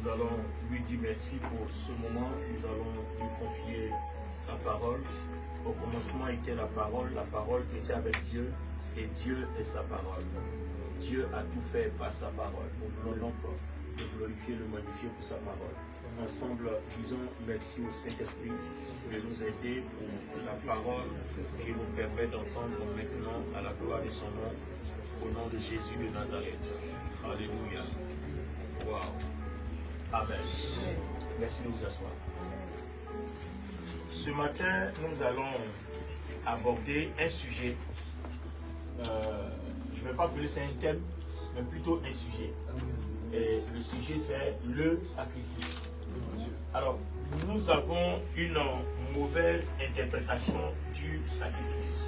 nous allons lui dire merci pour ce moment. Nous allons lui confier sa parole. Au commencement était la parole était avec Dieu et Dieu est sa parole. Dieu a tout fait par sa parole. Nous voulons donc le glorifier, le magnifier pour sa parole. Ensemble, disons merci au Saint-Esprit de nous aider pour la parole qui nous permet d'entendre maintenant à la gloire de son nom, au nom de Jésus de Nazareth. Alléluia. Wow. Amen. Merci de vous asseoir. Ce matin, nous allons aborder un sujet. Je ne vais pas appeler ça un thème, mais plutôt un sujet. Et le sujet, c'est le sacrifice. Alors, nous avons une mauvaise interprétation du sacrifice.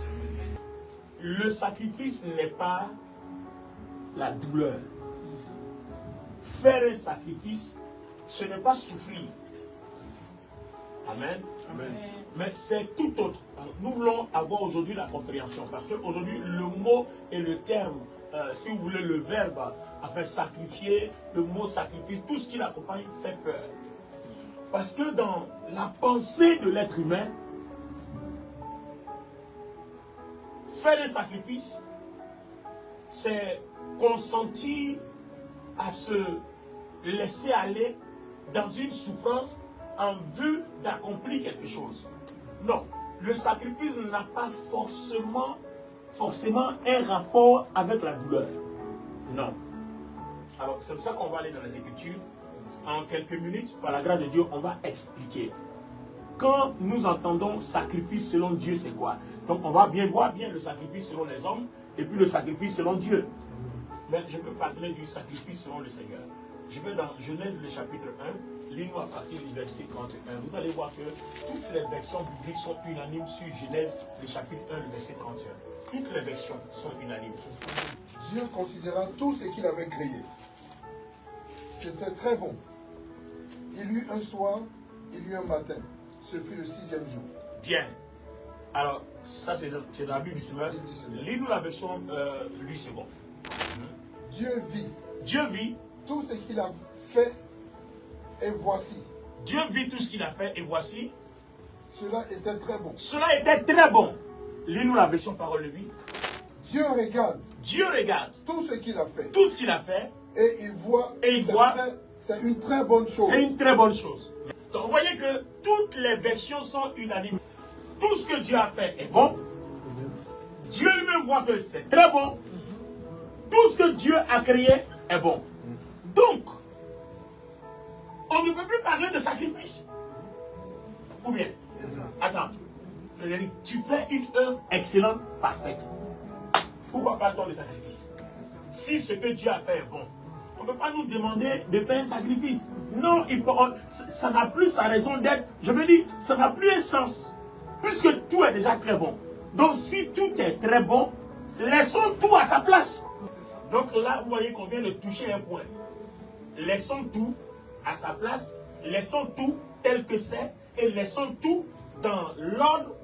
Le sacrifice n'est pas la douleur. Faire un sacrifice, ce n'est pas souffrir. Amen. Amen. Mais c'est tout autre. Alors, nous voulons avoir aujourd'hui la compréhension. Parce qu'aujourd'hui, le mot et le terme, si vous voulez, le verbe, enfin sacrifier, le mot sacrifice, tout ce qui l'accompagne fait peur. Parce que dans la pensée de l'être humain, faire un sacrifice, c'est consentir à se laisser aller dans une souffrance en vue d'accomplir quelque chose. Non, le sacrifice n'a pas forcément un rapport avec la douleur. Non. Alors, c'est pour ça qu'on va aller dans les Écritures. En quelques minutes, par la grâce de Dieu, on va expliquer. Quand nous entendons sacrifice selon Dieu, c'est quoi? Donc, on va bien voir le sacrifice selon les hommes et puis le sacrifice selon Dieu. Mais je peux parler du sacrifice selon le Seigneur. Je vais dans Genèse, le chapitre 1, lis-nous à partir du verset 31. Vous allez voir que toutes les versions bibliques sont unanimes sur Genèse, le chapitre 1, le verset 31. Toutes les versions sont unanimes. Dieu considéra tout ce qu'il avait créé. C'était très bon. Il y eut un soir, il y eut un matin. Ce fut le 6e jour. Bien. Alors, ça c'est dans la Bible du Seigneur. Lis-nous la version lui second. Dieu vit. Dieu vit. Tout ce qu'il a fait, et voici. Dieu vit tout ce qu'il a fait, et voici. Cela était très bon. Cela était très bon. Lis-nous la version parole de vie. Dieu regarde. Dieu regarde. Tout ce qu'il a fait. Tout ce qu'il a fait. Et il voit. Et il voit. C'est une très bonne chose. C'est une très bonne chose. Donc, vous voyez que toutes les versions sont unanimes. Tout ce que Dieu a fait est bon. Dieu lui-même voit que c'est très bon. Tout ce que Dieu a créé est bon. Donc, on ne peut plus parler de sacrifice. Ou bien, attends, Frédéric, tu fais une œuvre excellente, parfaite. Pourquoi parle-t-on de sacrifice? Si ce que Dieu a fait est bon, on ne peut pas nous demander de faire un sacrifice. Non, ça n'a plus sa raison d'être. Je veux dire, ça n'a plus un sens. Puisque tout est déjà très bon. Donc si tout est très bon, laissons tout à sa place. Donc là, vous voyez qu'on vient de toucher un point. Laissons tout à sa place, laissons tout tel que c'est, et laissons tout dans l'ordre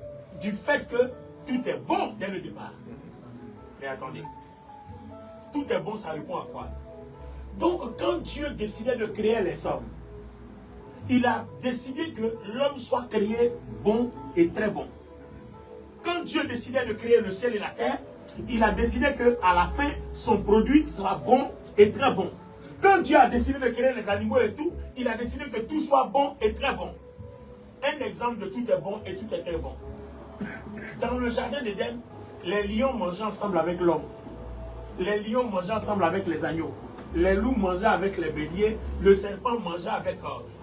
du fait que tout est bon dès le départ. Mais attendez, tout est bon, ça répond à quoi? Donc quand Dieu décidait de créer les hommes, il a décidé que l'homme soit créé bon et très bon. Quand Dieu décidait de créer le ciel et la terre, il a décidé qu'à la fin, son produit sera bon et très bon. Quand Dieu a décidé de créer les animaux et tout, il a décidé que tout soit bon et très bon. Un exemple de tout est bon et tout est très bon. Dans le jardin d'Éden, les lions mangeaient ensemble avec l'homme. Les lions mangeaient ensemble avec les agneaux. Les loups mangeaient avec les béliers. Le serpent mangeait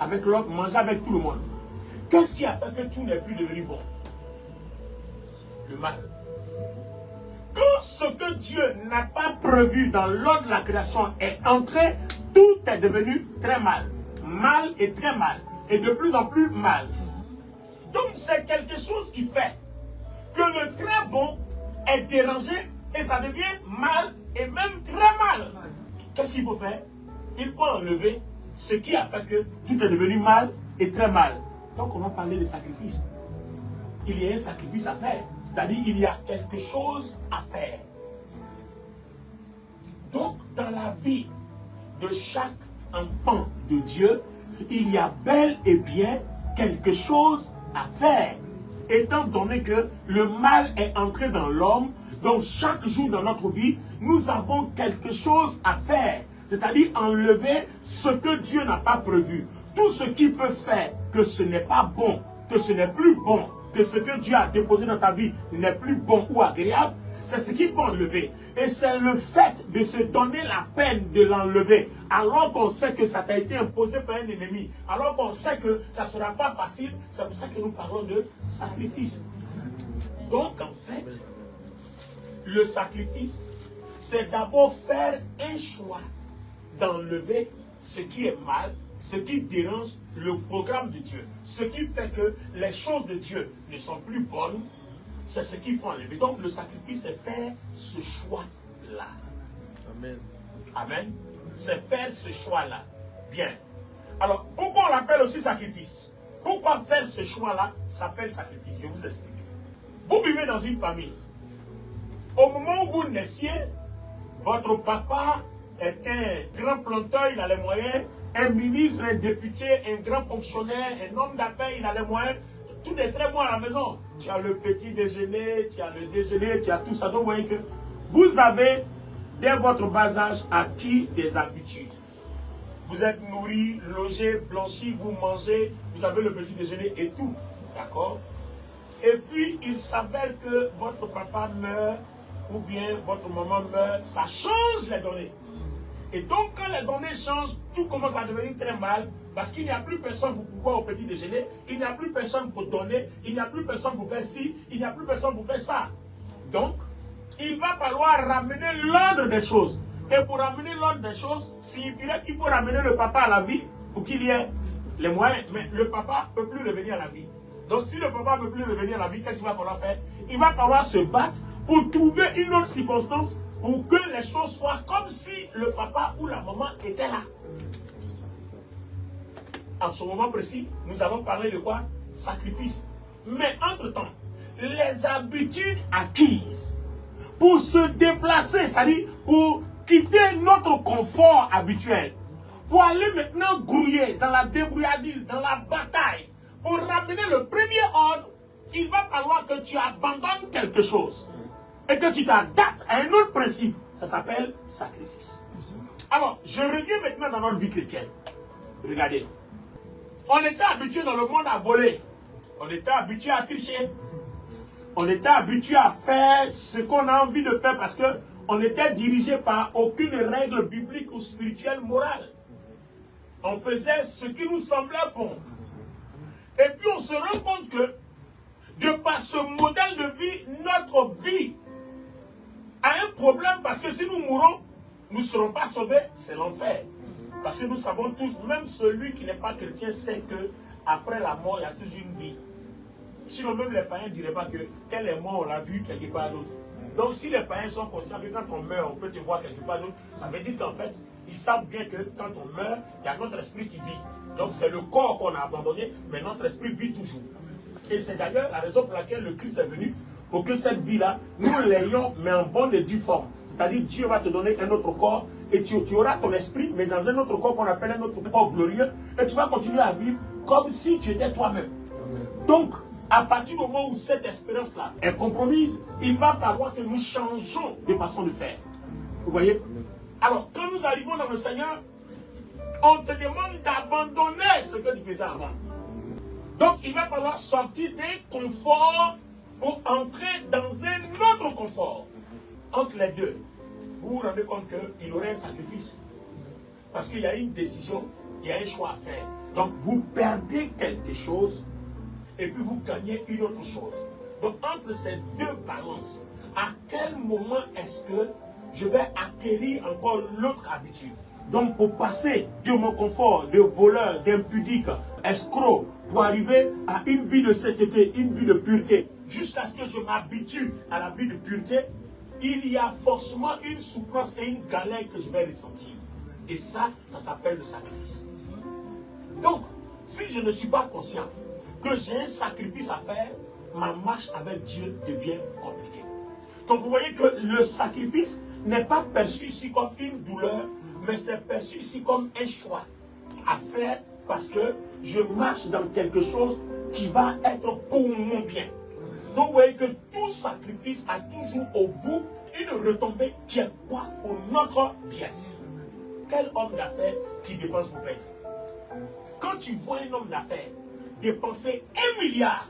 avec l'homme, mangeait avec tout le monde. Qu'est-ce qui a fait que tout n'est plus devenu bon? Le mal. Quand ce que Dieu n'a pas prévu dans l'ordre de la création est entré, tout est devenu très mal. Mal et très mal. Et de plus en plus mal. Donc c'est quelque chose qui fait que le très bon est dérangé et ça devient mal et même très mal. Qu'est-ce qu'il faut faire? Il faut enlever ce qui a fait que tout est devenu mal et très mal. Donc on va parler de sacrifice. Il y a un sacrifice à faire. C'est-à-dire il y a quelque chose à faire. Donc dans la vie de chaque enfant de Dieu, il y a bel et bien quelque chose à faire. Étant donné que le mal est entré dans l'homme, donc chaque jour dans notre vie, nous avons quelque chose à faire. C'est-à-dire enlever ce que Dieu n'a pas prévu. Tout ce qui peut faire que ce n'est pas bon, que ce n'est plus bon, que ce que Dieu a déposé dans ta vie n'est plus bon ou agréable, c'est ce qu'il faut enlever. Et c'est le fait de se donner la peine de l'enlever, alors qu'on sait que ça t'a été imposé par un ennemi, alors qu'on sait que ça ne sera pas facile, c'est pour ça que nous parlons de sacrifice. Donc en fait, le sacrifice, c'est d'abord faire un choix d'enlever ce qui est mal, ce qui dérange le programme de Dieu, ce qui fait que les choses de Dieu ne sont plus bonnes, c'est ce qu'il faut enlever. Donc le sacrifice, c'est faire ce choix-là. Amen. Amen. C'est faire ce choix-là. Bien. Alors, pourquoi on l'appelle aussi sacrifice? Pourquoi faire ce choix-là s'appelle sacrifice? Je vous explique. Vous vivez dans une famille. Au moment où vous naissiez, votre papa est un grand planteur, il a les moyens. Un ministre, un député, un grand fonctionnaire, un homme d'affaires, il a les moyens. Tout est très bon à la maison. Tu as le petit déjeuner, tu as le déjeuner, tu as tout ça. Donc vous voyez que vous avez, dès votre bas âge, acquis des habitudes. Vous êtes nourri, logé, blanchi, vous mangez, vous avez le petit déjeuner et tout. D'accord? Et puis, il s'avère que votre papa meurt ou bien votre maman meurt. Ça change les données. Et donc, quand les données changent, tout commence à devenir très mal parce qu'il n'y a plus personne pour pouvoir au petit déjeuner, il n'y a plus personne pour donner, il n'y a plus personne pour faire ci, il n'y a plus personne pour faire ça. Donc, il va falloir ramener l'ordre des choses. Et pour ramener l'ordre des choses, signifierait qu'il faut ramener le papa à la vie pour qu'il y ait les moyens. Mais le papa ne peut plus revenir à la vie. Donc, si le papa ne peut plus revenir à la vie, qu'est-ce qu'il va falloir faire? Il va falloir se battre pour trouver une autre circonstance pour que les choses soient comme si le papa ou la maman était là. En ce moment précis, nous allons parler de quoi? Sacrifice. Mais entre-temps, les habitudes acquises pour se déplacer, c'est-à-dire pour quitter notre confort habituel, pour aller maintenant grouiller dans la débrouillardise, dans la bataille, pour ramener le premier ordre, il va falloir que tu abandonnes quelque chose et que tu t'adaptes à un autre principe. Ça s'appelle sacrifice. Alors, je reviens maintenant dans notre vie chrétienne. Regardez. On était habitué dans le monde à voler. On était habitué à tricher. On était habitué à faire ce qu'on a envie de faire parce qu'on était dirigé par aucune règle biblique ou spirituelle morale. On faisait ce qui nous semblait bon. Et puis on se rend compte que, de par ce modèle de vie, notre vie a un problème parce que si nous mourons, nous ne serons pas sauvés, c'est l'enfer. Parce que nous savons tous, même celui qui n'est pas chrétien sait que après la mort, il y a toujours une vie. Sinon, même les païens ne diraient pas que tel est mort, on l'a vu quelque part d'autre. Donc, si les païens sont conscients que quand on meurt, on peut te voir quelque part d'autre, ça veut dire qu'en fait, ils savent bien que quand on meurt, il y a notre esprit qui vit. Donc, c'est le corps qu'on a abandonné, mais notre esprit vit toujours. Et c'est d'ailleurs la raison pour laquelle le Christ est venu, pour que cette vie-là, nous l'ayons, mais en bonne et due forme. C'est-à-dire, Dieu va te donner un autre corps, et tu auras ton esprit, mais dans un autre corps qu'on appelle un autre corps glorieux, et tu vas continuer à vivre comme si tu étais toi-même. Donc, à partir du moment où cette expérience-là est compromise, il va falloir que nous changeons de façon de faire. Vous voyez? Alors, quand nous arrivons dans le Seigneur, on te demande d'abandonner ce que tu faisais avant. Donc, il va falloir sortir d'un confort pour entrer dans un autre confort. Entre les deux, vous vous rendez compte qu'il y aurait un sacrifice. Parce qu'il y a une décision, il y a un choix à faire. Donc, vous perdez quelque chose et puis vous gagnez une autre chose. Donc, entre ces deux balances, à quel moment est-ce que je vais acquérir encore l'autre habitude? Donc, pour passer de mon confort de voleur, d'impudique, escroc, pour arriver à une vie de sainteté, une vie de pureté, jusqu'à ce que je m'habitue à la vie de pureté, il y a forcément une souffrance et une galère que je vais ressentir. Et ça s'appelle le sacrifice. Donc, si je ne suis pas conscient que j'ai un sacrifice à faire, ma marche avec Dieu devient compliquée. Donc, vous voyez que le sacrifice n'est pas perçu ici comme une douleur, mais c'est perçu ici comme un choix à faire parce que je marche dans quelque chose qui va être pour mon bien. Donc vous voyez que tout sacrifice a toujours au bout une retombée qui est quoi? Pour notre bien. Quel homme d'affaires qui dépense pour payer? Quand tu vois un homme d'affaires dépenser 1 milliard,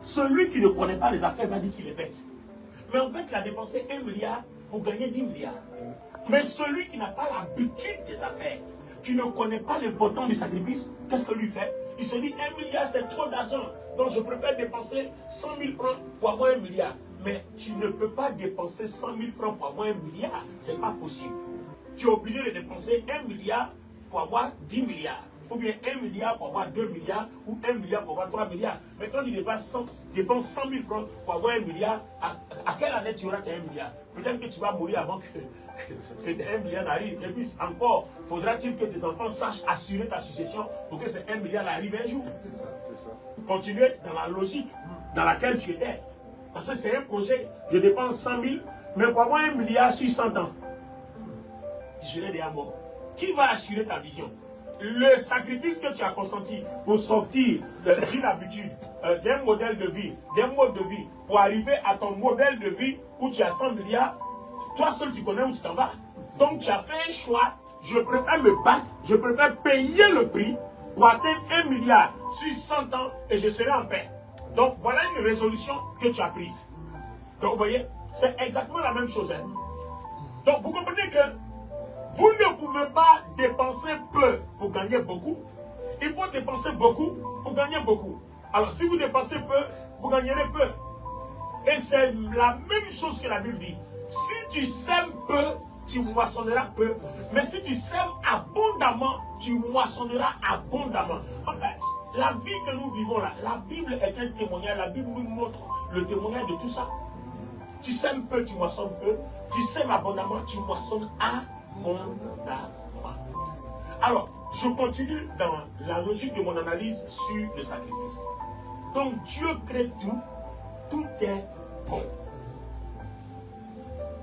celui qui ne connaît pas les affaires va dire qu'il est bête. Mais en fait, il a dépensé 1 milliard pour gagner 10 milliards. Mais celui qui n'a pas l'habitude des affaires, qui ne connaît pas l'importance du sacrifice, qu'est-ce que lui fait? Il se dit 1 milliard c'est trop d'argent, donc je préfère dépenser 100 000 francs pour avoir 1 milliard. Mais tu ne peux pas dépenser 100 000 francs pour avoir 1 milliard, c'est pas possible. Tu es obligé de dépenser 1 milliard pour avoir 10 milliards. Ou bien 1 milliard pour avoir 2 milliards, ou 1 milliard pour avoir 3 milliards. Mais quand tu dépenses 100 000 francs pour avoir 1 milliard, à quelle année tu auras tes 1 milliard? Peut-être que tu vas mourir avant que tes 1 milliard n'arrive. Et puis encore, faudra-t-il que tes enfants sachent assurer ta succession pour que ces 1 milliard arrive un jour. C'est ça, c'est ça. Continuer dans la logique dans laquelle tu étais. Parce que c'est un projet, je dépense 100 000, mais pour avoir 1 milliard sur 100 ans, je serai déjà mort. Qui va assurer ta vision? Le sacrifice que tu as consenti pour sortir d'une habitude, d'un modèle de vie, d'un mode de vie, pour arriver à ton modèle de vie où tu as 100 milliards, toi seul tu connais où tu t'en vas. Donc tu as fait un choix, je préfère me battre, je préfère payer le prix pour atteindre 1 milliard sur 100 ans et je serai en paix. Donc voilà une résolution que tu as prise. Donc vous voyez, c'est exactement la même chose. Hein? Donc vous comprenez que vous ne pouvez pas dépenser peu pour gagner beaucoup. Il faut dépenser beaucoup pour gagner beaucoup. Alors si vous dépensez peu, vous gagnerez peu. Et c'est la même chose que la Bible dit. Si tu sèmes peu, tu moissonneras peu. Mais si tu sèmes abondamment, tu moissonneras abondamment. En fait, la vie que nous vivons là, la Bible est un témoignage. La Bible nous montre le témoignage de tout ça. Tu sèmes peu, tu moissonnes peu. Tu sèmes abondamment, tu moissonnes abondamment. Alors, je continue dans la logique de mon analyse sur le sacrifice. Donc, Dieu crée tout. Tout est bon.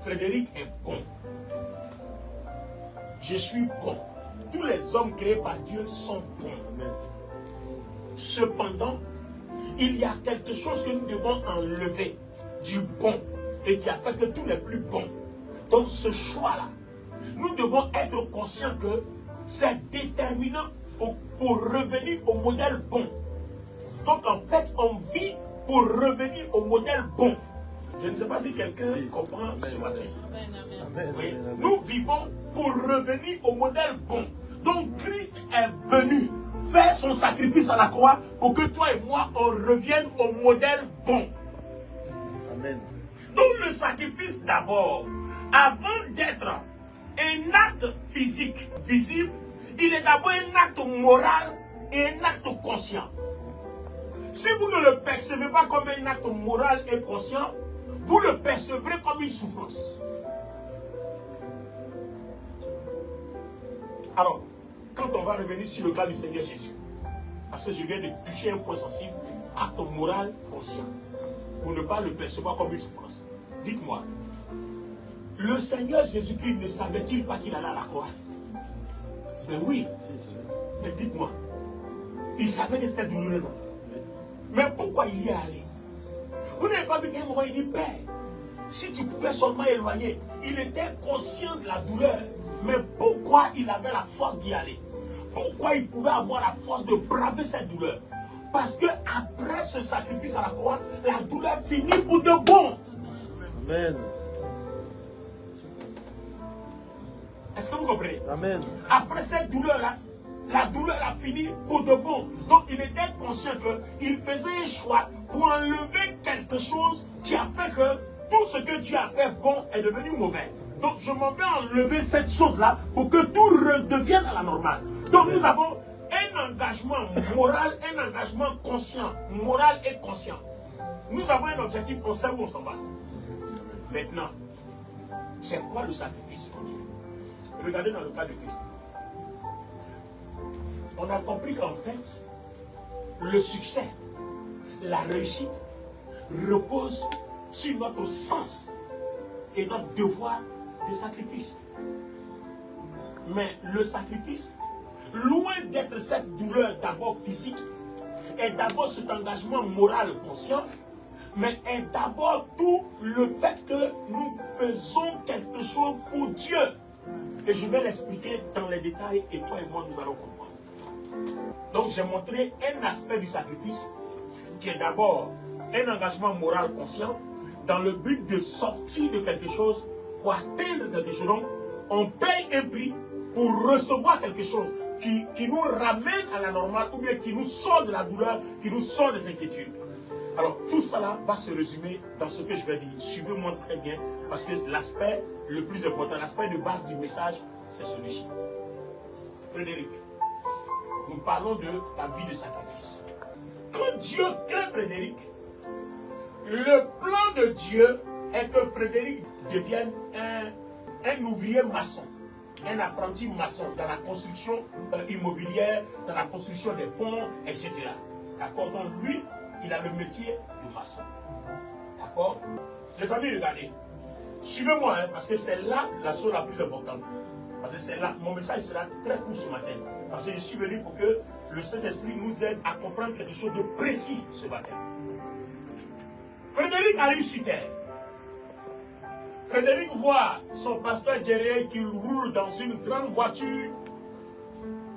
Frédéric est bon. Je suis bon. Tous les hommes créés par Dieu sont bons. Cependant, il y a quelque chose que nous devons enlever du bon et qui a fait que tout n'est plus bon. Donc ce choix-là, nous devons être conscients que c'est déterminant pour revenir au modèle bon. Donc en fait, on vit pour revenir au modèle bon. Je ne sais pas si quelqu'un comprend ce matin. Oui. Nous vivons pour revenir au modèle bon. Donc Christ est venu faire son sacrifice à la croix pour que toi et moi, on revienne au modèle bon. Amen. Donc le sacrifice d'abord, avant d'être un acte physique visible, il est d'abord un acte moral et un acte conscient. Si vous ne le percevez pas comme un acte moral et conscient, vous le percevrez comme une souffrance. Alors, quand on va revenir sur le cas du Seigneur Jésus, parce que je viens de toucher un point sensible, acte moral conscient, pour ne pas le percevoir comme une souffrance. Dites-moi, le Seigneur Jésus-Christ ne savait-il pas qu'il allait à la croix? Ben oui. Mais dites-moi, il savait que c'était douloureux, non? Mais pourquoi il y est allé? Vous n'avez pas vu qu'à un moment il dit, Père, si tu pouvais seulement éloigner. Il était conscient de la douleur. Mais pourquoi il avait la force d'y aller? Pourquoi il pouvait avoir la force de braver cette douleur? Parce que après ce sacrifice à la croix, la douleur finit pour de bon. Amen. Est-ce que vous comprenez? Amen. Après cette douleur-là, la douleur a fini pour de bon. Donc il était conscient qu'il faisait un choix pour enlever quelque chose qui a fait que tout ce que Dieu a fait bon est devenu mauvais. Donc je m'en vais enlever cette chose-là pour que tout redevienne à la normale. Donc nous avons un engagement moral, un engagement conscient, moral et conscient. Nous avons un objectif, on sait où on s'en va. Maintenant, c'est quoi le sacrifice pour Dieu? Regardez dans le cas de Christ. On a compris qu'en fait, le succès, la réussite repose sur notre sens et notre devoir de sacrifice. Mais le sacrifice, loin d'être cette douleur d'abord physique, est d'abord cet engagement moral conscient, mais est d'abord tout le fait que nous faisons quelque chose pour Dieu. Et je vais l'expliquer dans les détails et toi et moi nous allons comprendre. Donc j'ai montré un aspect du sacrifice qui est d'abord un engagement moral conscient dans le but de sortir de quelque chose pour atteindre quelque chose. Donc on paye un prix pour recevoir quelque chose qui nous ramène à la normale ou bien qui nous sort de la douleur, qui nous sort des inquiétudes. Alors tout cela va se résumer dans ce que je vais dire. Suivez-moi très bien parce que l'aspect le plus important, l'aspect de base du message, c'est celui-ci. Frédéric, nous parlons de ta vie de sacrifice. Quand Dieu crée Frédéric, le plan de Dieu est que Frédéric devienne un ouvrier maçon, un apprenti maçon dans la construction immobilière, dans la construction des ponts, etc. D'accord? Donc lui, il a le métier de maçon. D'accord? Les amis, regardez. Suivez-moi, hein, parce que c'est là la chose la plus importante. Parce que c'est là, mon message sera très court ce matin. Parce que je suis venu pour que le Saint-Esprit nous aide à comprendre quelque chose de précis ce matin. Frédéric arrive sur terre. Frédéric voit son pasteur derrière qui roule dans une grande voiture,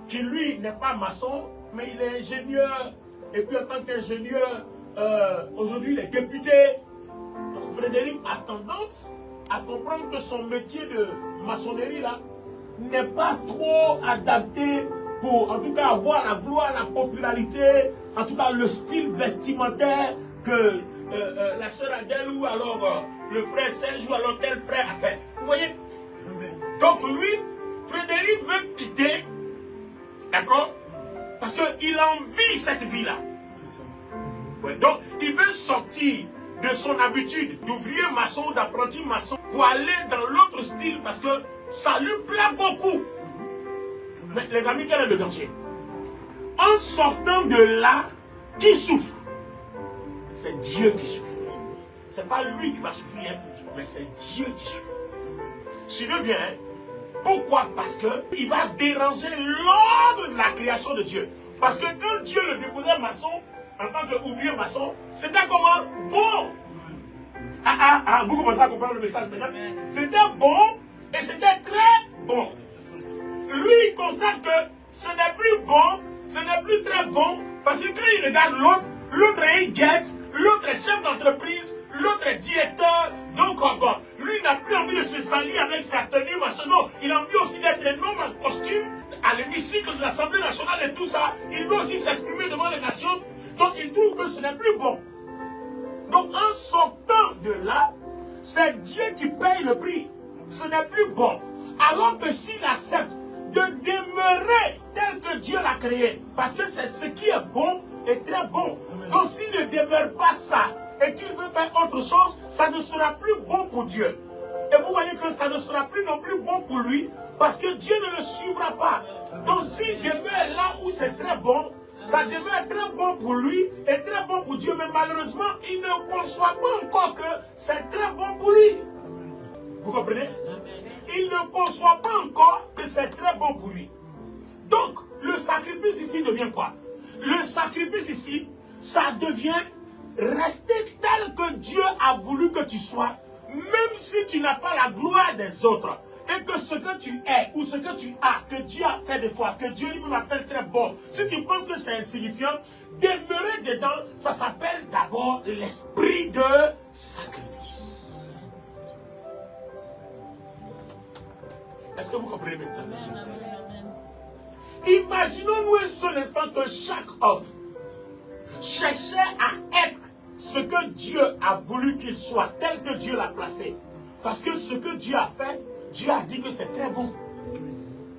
qui lui n'est pas maçon, mais il est ingénieur. Et puis en tant qu'ingénieur, aujourd'hui il est député. Donc Frédéric a tendance à comprendre que son métier de maçonnerie là n'est pas trop adapté pour en tout cas avoir la gloire, la popularité, en tout cas le style vestimentaire que la sœur Adèle ou alors le frère Serge ou alors tel frère a fait. Vous voyez? Donc lui, Frédéric veut quitter, d'accord? Parce qu'il envie cette vie-là. Ouais, donc il veut sortir de son habitude d'ouvrier maçon, d'apprenti maçon, pour aller dans l'autre style parce que ça lui plaît beaucoup. Mais les amis, quel est le danger? En sortant de là, qui souffre? C'est Dieu qui souffre. C'est pas lui qui va souffrir, mais c'est Dieu qui souffre. Suivez bien. Pourquoi? Parce qu'il va déranger l'ordre de la création de Dieu. Parce que quand Dieu le déposait maçon, en tant qu'ouvrier maçon, c'était comment? Bon. Vous commencez à comprendre le message maintenant. C'était bon et c'était très bon. Lui, il constate que ce n'est plus bon, ce n'est plus très bon, parce que quand il regarde l'autre, l'autre est guette, l'autre est chef d'entreprise, l'autre est directeur. Donc, bon, lui, il n'a plus envie de se salir avec sa tenue, machin. Non, il a envie aussi d'être un homme en costume à l'hémicycle de l'Assemblée nationale et tout ça. Il veut aussi s'exprimer devant les nations. Donc, il trouve que ce n'est plus bon. Donc, en sortant de là, c'est Dieu qui paye le prix. Ce n'est plus bon. Alors que s'il accepte de demeurer tel que Dieu l'a créé, parce que c'est ce qui est bon et très bon. Donc, s'il ne demeure pas ça et qu'il veut faire autre chose, ça ne sera plus bon pour Dieu. Et vous voyez que ça ne sera plus non plus bon pour lui, parce que Dieu ne le suivra pas. Donc, s'il demeure là où c'est très bon, ça demeure très bon pour lui et très bon pour Dieu, mais malheureusement, il ne conçoit pas encore que c'est très bon pour lui. Vous comprenez? Il ne conçoit pas encore que c'est très bon pour lui. Donc, le sacrifice ici devient quoi? Le sacrifice ici, ça devient rester tel que Dieu a voulu que tu sois, même si tu n'as pas la gloire des autres. Et que ce que tu es ou ce que tu as, que Dieu a fait de toi, que Dieu lui-même appelle très bon, si tu penses que c'est insignifiant, demeurer dedans, ça s'appelle d'abord l'esprit de sacrifice. Est-ce que vous comprenez maintenant? Amen, amen, amen. Imaginons-nous un seul instant que chaque homme cherchait à être ce que Dieu a voulu qu'il soit, tel que Dieu l'a placé. Parce que ce que Dieu a fait, Dieu a dit que c'est très bon.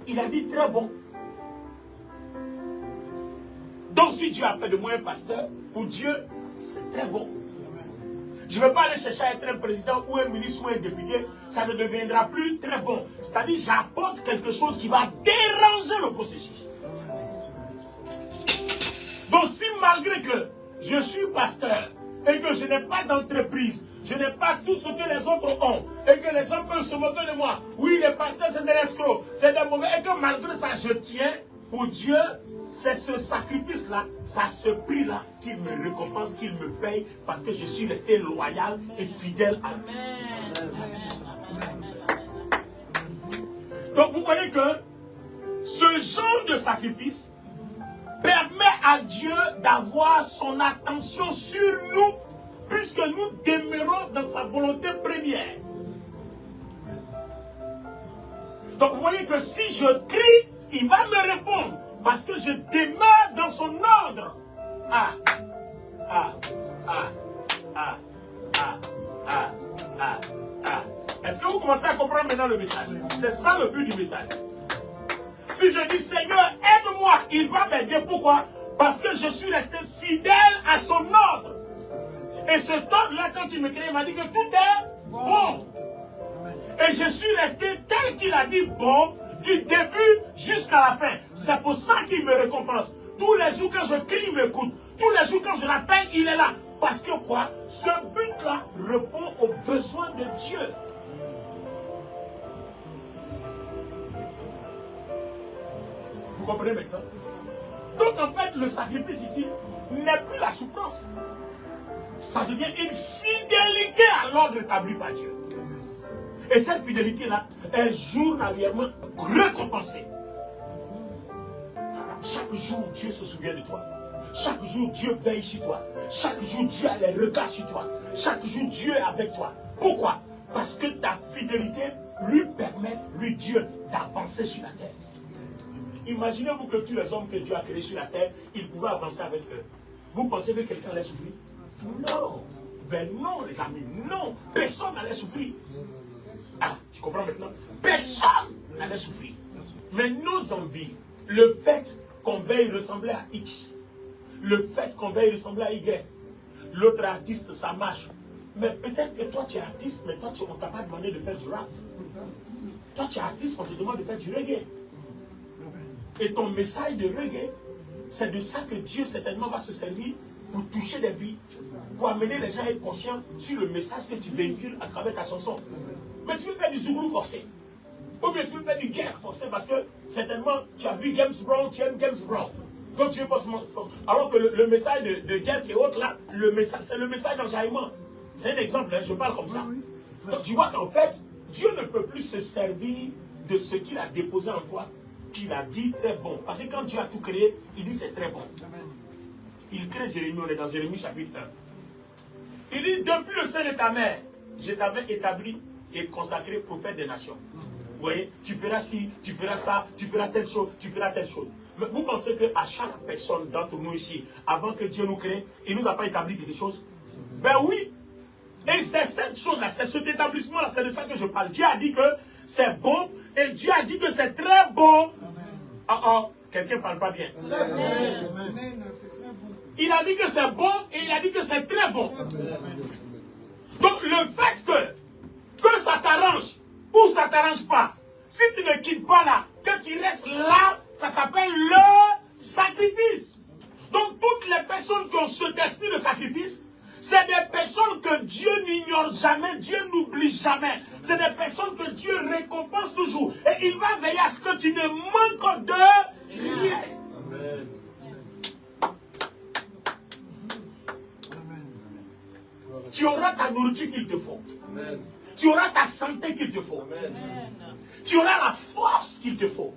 Il a dit très bon. Donc si Dieu a fait de moi un pasteur, pour Dieu, c'est très bon. Je ne vais pas aller chercher à être un président ou un ministre ou un député, ça ne deviendra plus très bon. C'est-à-dire, j'apporte quelque chose qui va déranger le processus. Donc si malgré que je suis pasteur et que je n'ai pas d'entreprise, je n'ai pas tout ce que les autres ont, et que les gens peuvent se moquer de moi. Oui, les pasteurs, c'est des escrocs, c'est des mauvais, et que malgré ça, je tiens pour Dieu. C'est ce sacrifice-là, c'est ce prix-là qu'il me récompense, qu'il me paye, parce que je suis resté loyal et fidèle à lui. Donc vous voyez que ce genre de sacrifice permet à Dieu d'avoir son attention sur nous, puisque nous demeurons dans sa volonté première. Donc vous voyez que si je crie, il va me répondre, parce que je demeure dans son ordre. Est-ce que vous commencez à comprendre maintenant le message? C'est ça le but du message. Si je dis Seigneur, aide-moi, il va m'aider. Pourquoi? Parce que je suis resté fidèle à son ordre. Et ce ordre-là, quand il me crée, il m'a dit que tout est bon. Et je suis resté tel qu'il a dit bon, du début jusqu'à la fin. C'est pour ça qu'il me récompense. Tous les jours quand je crie, il m'écoute. Tous les jours quand je l'appelle, il est là. Parce que quoi? Ce but-là répond aux besoins de Dieu. Vous comprenez maintenant? Donc en fait, le sacrifice ici n'est plus la souffrance. Ça devient une fidélité à l'ordre établi par Dieu. Et cette fidélité-là est journalièrement récompensée. Chaque jour, Dieu se souvient de toi. Chaque jour, Dieu veille sur toi. Chaque jour, Dieu a les regards sur toi. Chaque jour, Dieu est avec toi. Pourquoi? Parce que ta fidélité lui permet, lui Dieu, d'avancer sur la terre. Imaginez-vous que tous les hommes que Dieu a créés sur la terre, ils pouvaient avancer avec eux. Vous pensez que quelqu'un allait souffrir? Non. Ben non, les amis, non. Personne n'allait souffrir. Ah, tu comprends maintenant? Personne n'allait souffrir. Mais nos envies, le fait qu'on veuille ressembler à X, le fait qu'on veuille ressembler à Y, l'autre artiste, ça marche. Mais peut-être que toi tu es artiste, mais toi on ne t'a pas demandé de faire du rap. Toi tu es artiste, on te demande de faire du reggae. Et ton message de reggae, c'est de ça que Dieu certainement va se servir pour toucher des vies, pour amener les gens à être conscients sur le message que tu véhicules à travers ta chanson. Mais tu veux faire du zouglou forcé. Ou bien tu veux faire du guerre forcé parce que certainement tu as vu James Brown, tu aimes James Brown. Donc tu veux pas se... Alors que le message de guerre qui est autre là, c'est le message d'enjaillement. C'est un exemple, hein, je parle comme ça. Donc tu vois qu'en fait, Dieu ne peut plus se servir de ce qu'il a déposé en toi, qu'il a dit très bon. Parce que quand Dieu a tout créé, il dit c'est très bon. Il crée Jérémie, on est dans Jérémie chapitre 1. Il dit, depuis le sein de ta mère, je t'avais établi et consacré prophète des nations. Vous voyez, tu feras ci, tu feras ça, tu feras telle chose, tu feras telle chose. Mais vous pensez qu'à chaque personne d'entre nous ici, avant que Dieu nous crée, il ne nous a pas établi quelque chose? Ben oui. Et c'est cette chose-là, c'est cet établissement-là, c'est de ça que je parle. Dieu a dit que c'est bon et Dieu a dit que c'est très bon. Quelqu'un ne parle pas bien. Il a dit que c'est bon et il a dit que c'est très bon. Donc le fait que ça t'arrange ou ça ne t'arrange pas, si tu ne quittes pas là, que tu restes là, ça s'appelle le sacrifice. Donc toutes les personnes qui ont cet esprit de sacrifice, c'est des personnes que Dieu n'ignore jamais, Dieu n'oublie jamais. C'est des personnes que Dieu récompense toujours. Et il va veiller à ce que tu ne manques de rien. Amen. Tu auras ta nourriture qu'il te faut. Amen. Tu auras ta santé qu'il te faut. Amen. Tu auras la force qu'il te faut.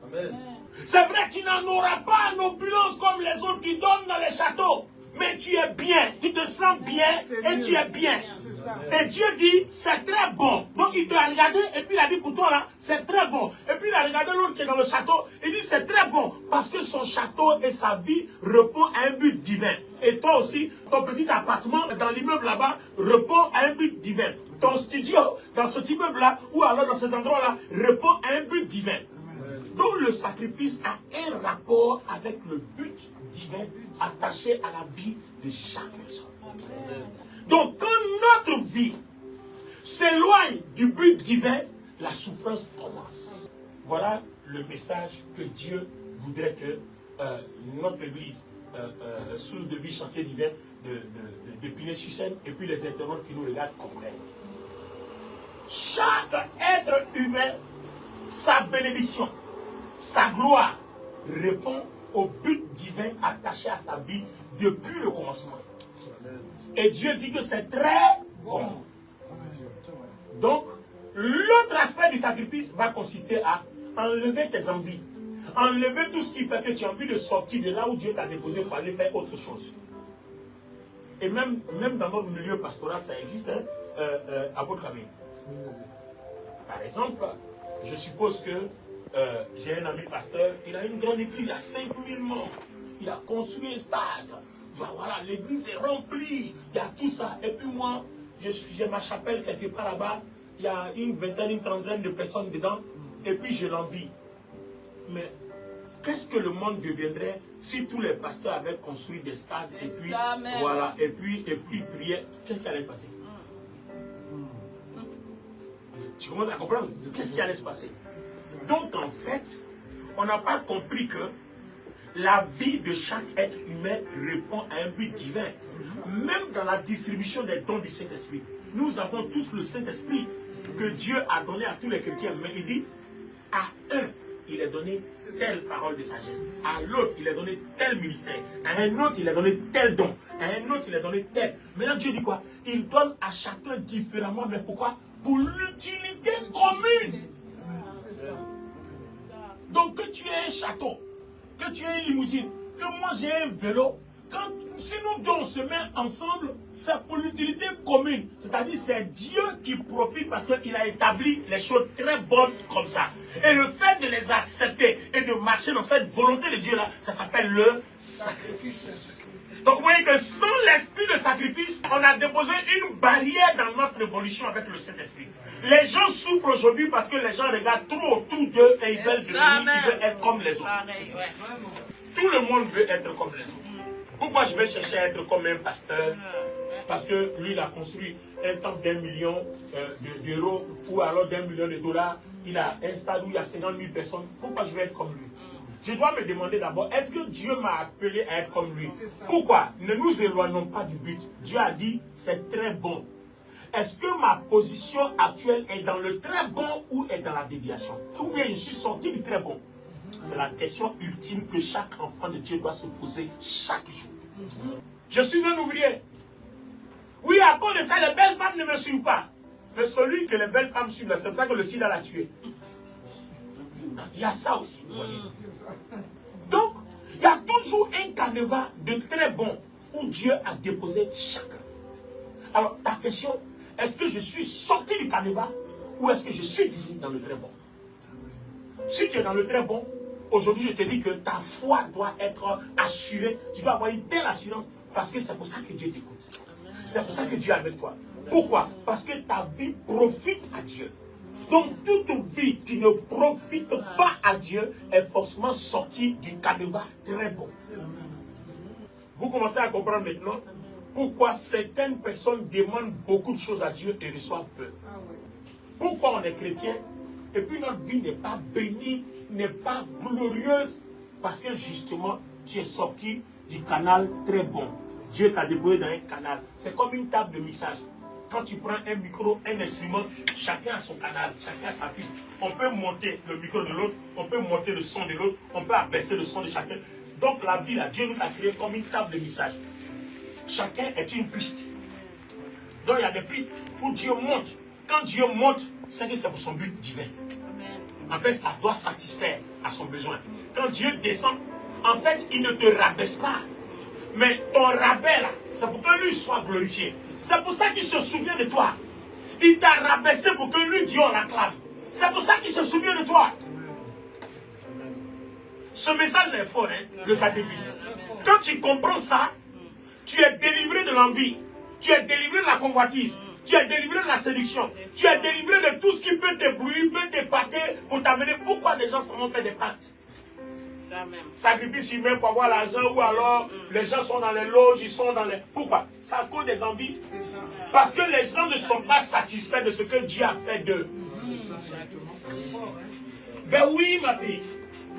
C'est vrai, tu n'en auras pas en opulence comme les autres qui donnent dans les châteaux. Mais tu es bien, tu te sens bien et tu es bien. Et Dieu dit, c'est très bon. Donc il t'a regardé et puis il a dit pour toi là, c'est très bon. Et puis il a regardé l'autre qui est dans le château, il dit c'est très bon. Parce que son château et sa vie répondent à un but divin. Et toi aussi, ton petit appartement dans l'immeuble là-bas répond à un but divin. Ton studio dans cet immeuble-là ou alors dans cet endroit-là répond à un but divin. Donc le sacrifice a un rapport avec le but divin attaché à la vie de chaque personne. Donc quand notre vie s'éloigne du but divin, la souffrance commence. Voilà le message que Dieu voudrait que notre Église source de vie, chantier divin de Pinay-sur-Seine, et puis les internautes qui nous regardent comprennent. Chaque être humain, sa bénédiction, sa gloire répond au but divin attaché à sa vie depuis le commencement. Et Dieu dit que c'est très bon. Donc, l'autre aspect du sacrifice va consister à enlever tes envies, enlever tout ce qui fait que tu as envie de sortir de là où Dieu t'a déposé pour aller faire autre chose. Et même dans notre milieu pastoral, ça existe, hein, à votre avis. Par exemple, je suppose que j'ai un ami pasteur, il a une grande église, il a 5000 membres, il a construit un stade. Voilà, l'église est remplie, il y a tout ça. Et puis moi, j'ai ma chapelle quelque part là-bas, il y a une vingtaine, une trentaine de personnes dedans, et puis je l'envie. Mais qu'est-ce que le monde deviendrait si tous les pasteurs avaient construit des stades et puis voilà, et puis priaient? Qu'est-ce qui allait se passer? Tu commences à comprendre? Qu'est-ce qui allait se passer? Donc en fait, on n'a pas compris que la vie de chaque être humain répond à un but divin. Même dans la distribution des dons du Saint-Esprit, nous avons tous le Saint-Esprit que Dieu a donné à tous les chrétiens. Mais il dit, à un, il a donné telle parole de sagesse. À l'autre, il a donné tel ministère. À un autre, il a donné tel don. À un autre, il a donné tel. Maintenant, Dieu dit quoi? Il donne à chacun différemment. Mais pourquoi? Pour l'utilité commune. Donc, que tu aies un château, que tu aies une limousine, que moi j'ai un vélo, si nous deux on se met ensemble, c'est pour l'utilité commune. C'est-à-dire c'est Dieu qui profite parce qu'il a établi les choses très bonnes comme ça. Et le fait de les accepter et de marcher dans cette volonté de Dieu là, ça s'appelle le sacrifice. Donc vous voyez que sans l'esprit de sacrifice, on a déposé une barrière dans notre évolution avec le Saint-Esprit. Les gens souffrent aujourd'hui parce que les gens regardent trop autour d'eux et ils veulent devenir, ils veulent être comme les autres. Tout le monde veut être comme les autres. Pourquoi je vais chercher à être comme un pasteur? Parce que lui, il a construit un temple d'1 million d'euros ou alors d'1 million de dollars. Il a un stade où il y a 50 000 personnes. Pourquoi je vais être comme lui? Je dois me demander d'abord, est-ce que Dieu m'a appelé à être comme lui? Pourquoi? Ne nous éloignons pas du but. Dieu a dit, c'est très bon. Est-ce que ma position actuelle est dans le très bon ou est dans la déviation? Ou bien je suis sorti du très bon? C'est la question ultime que chaque enfant de Dieu doit se poser chaque jour. Je suis un ouvrier. Oui, à cause de ça, les belles femmes ne me suivent pas. Mais celui que les belles femmes suivent, c'est pour ça que le sida l'a tué. Il y a ça aussi. Donc, il y a toujours un canevas de très bon où Dieu a déposé chacun. Alors, ta question, est-ce que je suis sorti du canevas ou est-ce que je suis toujours dans le très bon? Si tu es dans le très bon, aujourd'hui je te dis que ta foi doit être assurée. Tu dois avoir une telle assurance parce que c'est pour ça que Dieu t'écoute. C'est pour ça que Dieu est avec toi. Pourquoi? Parce que ta vie profite à Dieu. Donc toute vie qui ne profite pas à Dieu est forcément sortie du canevas très bon. Vous commencez à comprendre maintenant pourquoi certaines personnes demandent beaucoup de choses à Dieu et reçoivent peu. Pourquoi on est chrétien et puis notre vie n'est pas bénie, n'est pas glorieuse, parce que justement, tu es sorti du canal très bon. Dieu t'a déposé dans un canal. C'est comme une table de mixage. Quand tu prends un micro, un instrument, chacun a son canal, chacun a sa piste. On peut monter le micro de l'autre, on peut monter le son de l'autre, on peut abaisser le son de chacun. Donc la vie, là, Dieu nous a créé comme une table de mixage. Chacun est une piste. Donc il y a des pistes où Dieu monte. Quand Dieu monte, c'est que c'est pour son but divin. En fait, ça doit satisfaire à son besoin. Quand Dieu descend, en fait, il ne te rabaisse pas. Mais ton rabais, là, c'est pour que lui soit glorifié. C'est pour ça qu'il se souvient de toi. Il t'a rabaissé pour que lui, Dieu, l'acclame. C'est pour ça qu'il se souvient de toi. Ce message est fort, hein, le sacrifice. Quand tu comprends ça, tu es délivré de l'envie. Tu es délivré de la convoitise. Tu es délivré de la séduction. Tu es délivré de tout ce qui peut t'éblouir, peut t'épater pour t'amener. Pourquoi des gens s'en vont faire des pactes? Sacrifice humain pour avoir l'argent, ou alors les gens sont dans les loges, ils sont dans les... Pourquoi? C'est à cause des envies. Parce que les gens ne sont pas satisfaits de ce que Dieu a fait d'eux. Ben oui, ma fille.